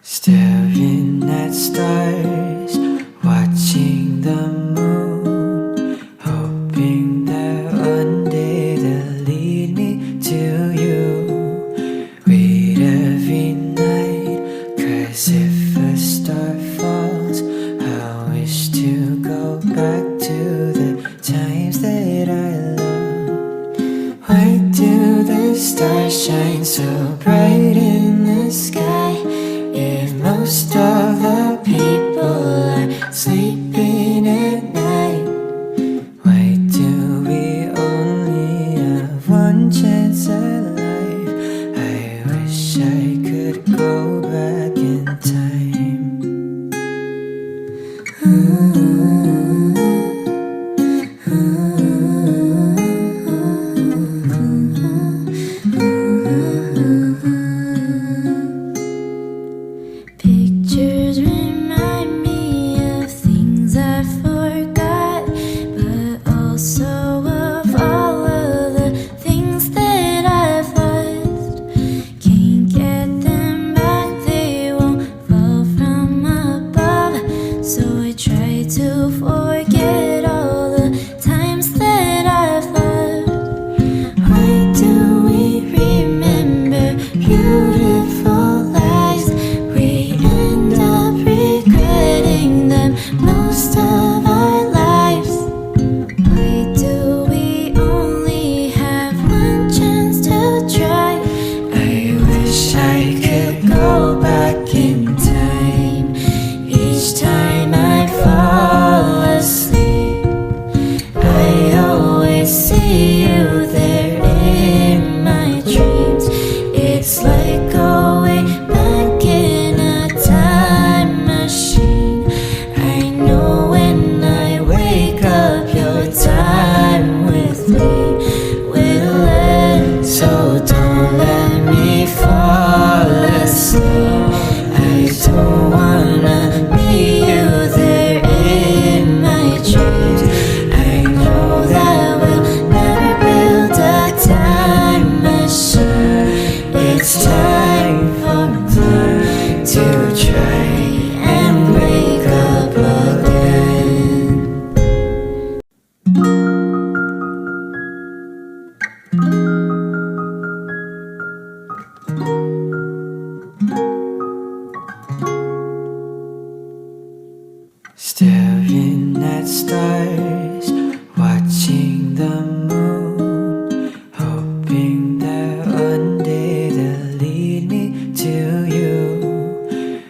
Staring at stars, watching the moon, hoping that one day they'll lead me to you. Wait every night, 'cause if a star falls, I wish to go back to the times that I loved. Why do the stars shine so bright in the sky if most of the people are sleeping at night? Why do we only have one chance at life? I wish I could go back in time. Pictures remind me of things I forgot, but also of all of the things that I've lost. Can't get them back, they won't fall from above, so I try to forget all the times that I've loved. Why do we remember beautiful lives? We end up regretting them most of our lives. Why do we only have one chance to try? I wish I could go back in time. Each time I fall asleep, I always see you there in my dreams. It's like going back in a time machine. I know when I wake up, your time with me will end. So don't let me fall asleep. I don't wanna meet you there in my dreams. I know that we'll never build a time machine. It's time for me to try and wake up again. Staring at stars, watching the moon, hoping that one day they'll lead me to you.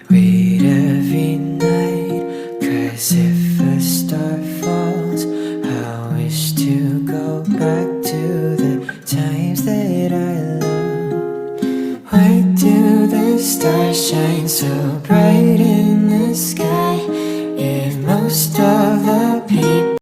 Wait every night, 'cause if a star falls, I wish to go back to the times that I loved. Why do the stars shine so bright in the sky if most of